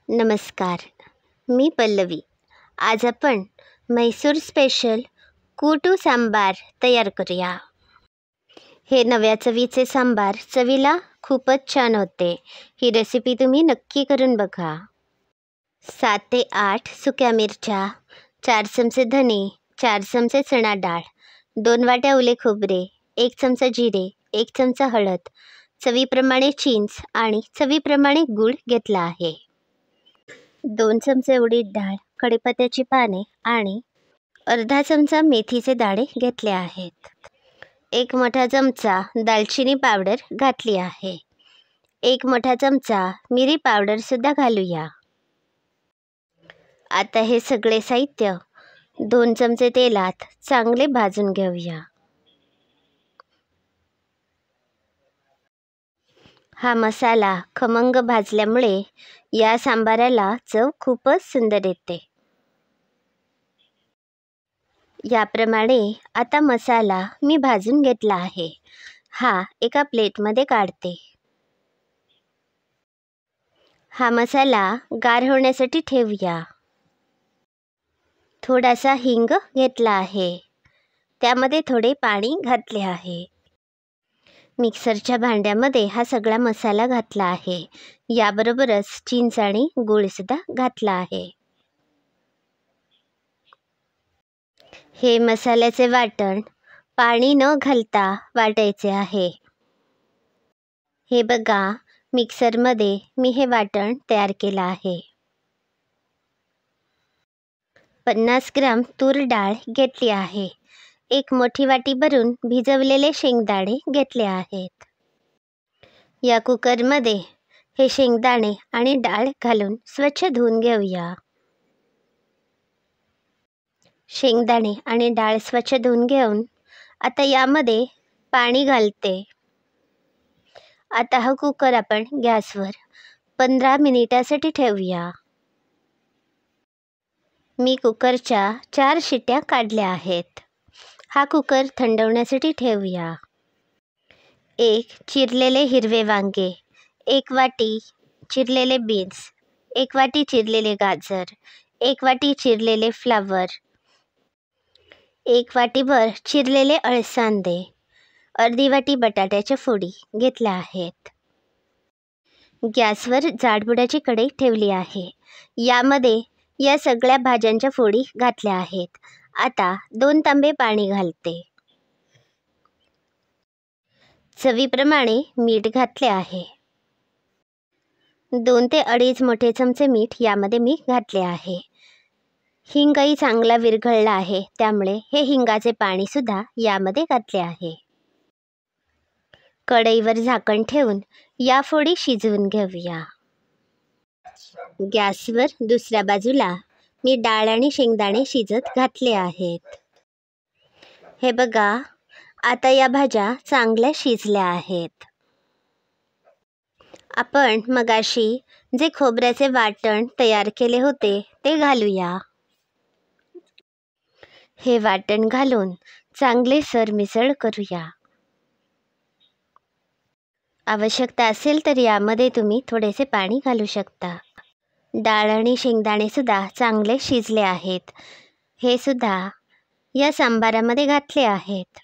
नमस्कार, मी पल्लवी. आज आपण म्हैसूर स्पेशल कूटू सांबार तयार करूया. हे नव्या चवीचे सांबार चवीला खूपच छान होते. ही रेसिपी तुम्ही नक्की करून बघा. 7 ते 8 सुक्या मिरच्या, 4 चमचे धने, 4 चमचे चणा डाळ, 2 वाट्या ओले खोबरे, 1 चमचा जिरे, 1 चमचा हळद, चवीप्रमाणे चिंच आणि चवीप्रमाणे गूळ घेतला आहे. 2 चमचे उडीद डाळ, कढीपत्त्याची पाने आणि अर्धा चमचा मेथीचे दाणे घेतले आहेत. 1 मोठा चमचा दालचिनी पावडर घातली आहे. 1 मोठा चमचा मिरी पावडरसुद्धा घालूया. आता हे सगळे साहित्य 2 चमचे तेलात चांगले भाजून घेऊया. हा मसाला खमंग भाजल्यामुळे या सांबाराला चव खूपच सुंदर येते. याप्रमाणे आता मसाला मी भाजून घेतला आहे. हा एका प्लेटमध्ये काढते. हा मसाला गार होण्यासाठी ठेवूया. थोडासा हिंग घेतला आहे. त्यामध्ये थोडे पाणी घातले आहे. मिक्सरच्या भांड्यामध्ये हा सगळा मसाला घातला आहे. याबरोबरच चिंच आणि गूळसुद्धा घातला आहे. हे मसाल्याचे वाटण पाणी न घालता वाटायचे आहे. हे बघा, मिक्सरमध्ये मी हे वाटण तयार केलं आहे. 50 ग्राम तूर डाळ घेतली आहे. 1 मोठी वाटी भरून भिजवलेले शेंगदाणे घेतले आहेत. या कुकरमध्ये हे शेंगदाणे आणि डाळ घालून स्वच्छ धुवून घेऊया. शेंगदाणे आणि डाळ स्वच्छ धुवून घेऊन आता यामध्ये पाणी घालते. आता हा कुकर आपण गॅसवर 15 मिनिटासाठी ठेवूया. मी कुकरच्या 4 शिट्या काढल्या आहेत. हा कुकर थंडवण्यासाठी ठेवूया. 1 चिरलेले हिरवे वांगे, 1 वाटी चिरलेले बीन्स, 1 वाटी चिरलेले गाजर, 1 वाटी चिरलेले फ्लावर, 1 वाटीभर चिरलेले अळसांदे, अर्धी वाटी बटाट्याच्या फोडी घेतल्या आहेत. गॅसवर जाडबुडाची कढई ठेवली आहे. यामध्ये या सगळ्या भाज्यांच्या फोडी घातल्या आहेत. आता 2 तांबे पाणी घालते. चवीप्रमाणे मीठ घातले आहे. 2 ते 2.5 मोठे चमचे मीठ यामध्ये मी घातले आहे. हिंगही चांगला विरघळला आहे, त्यामुळे हे हिंगाचे पाणीसुद्धा यामध्ये घातले आहे. कढईवर झाकण ठेवून या फोडी शिजवून घेऊया. गॅसवर दुसऱ्या बाजूला मी डाळ आणि शेंगदाणे शिजत घातले आहेत. हे बघा, आता या भाज्या चांगल्या शिजल्या आहेत. आपण मगाशी जे खोबऱ्याचे वाटण तयार केले होते ते घालूया. हे वाटण घालून चांगले सरमिसळ करूया. आवश्यकता असेल तर यामध्ये तुम्ही थोडेसे पाणी घालू शकता. डाळ आणि शेंगदाणेसुद्धा चांगले शिजले आहेत. हे सुद्धा या सांबारामध्ये घातले आहेत.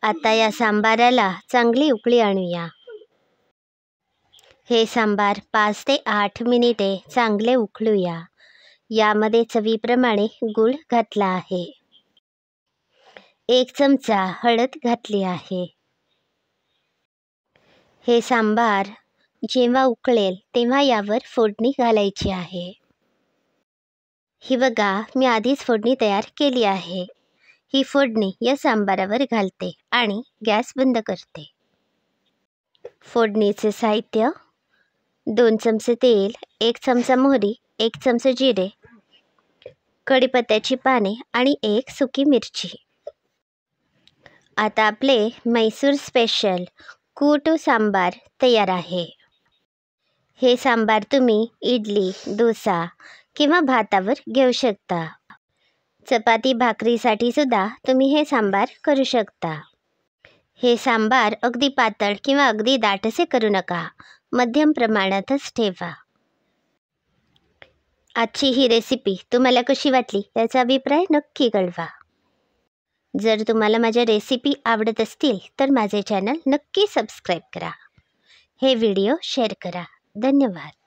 आता या सांबाराला चांगली उकळी आणूया. हे सांबार 5 ते 8 मिनिटे चांगले उकळूया. यामध्ये चवीप्रमाणे गूळ घातला आहे. 1 चमचा हळद घातली आहे. हे सांबार जेव्हा उकळेल तेव्हा यावर फोडणी घालायची आहे. ही बघा, मी आधीच फोडणी तयार केली आहे. ही फोडणी या सांबारावर घालते आणि गॅस बंद करते. फोडणीचे साहित्य: 2 चमचे तेल, 1 चमचा मोहरी, 1 चमचे जिरे, कढीपत्त्याची पाने आणि 1 सुकी मिरची. आता आपले म्हैसूर स्पेशल कूटू सांबार तयार आहे. हे सांबार तुम्ही इडली, डोसा किंवा भातावर घेऊ शकता. चपाती भाकरीसाठी सुद्धा तुम्ही हे सांबार करू शकता. हे सांबार अगदी पातळ किंवा अगदी दाट असे करू नका, मध्यम प्रमाणातच ठेवा. आजची ही रेसिपी तुम्हाला कशी वाटली याचा अभिप्राय नक्की कळवा. जर तुम्हाला माझ्या रेसिपी आवडत असतील तर माझे चॅनल नक्की सबस्क्राईब करा. हे व्हिडिओ शेअर करा. धन्यवाद.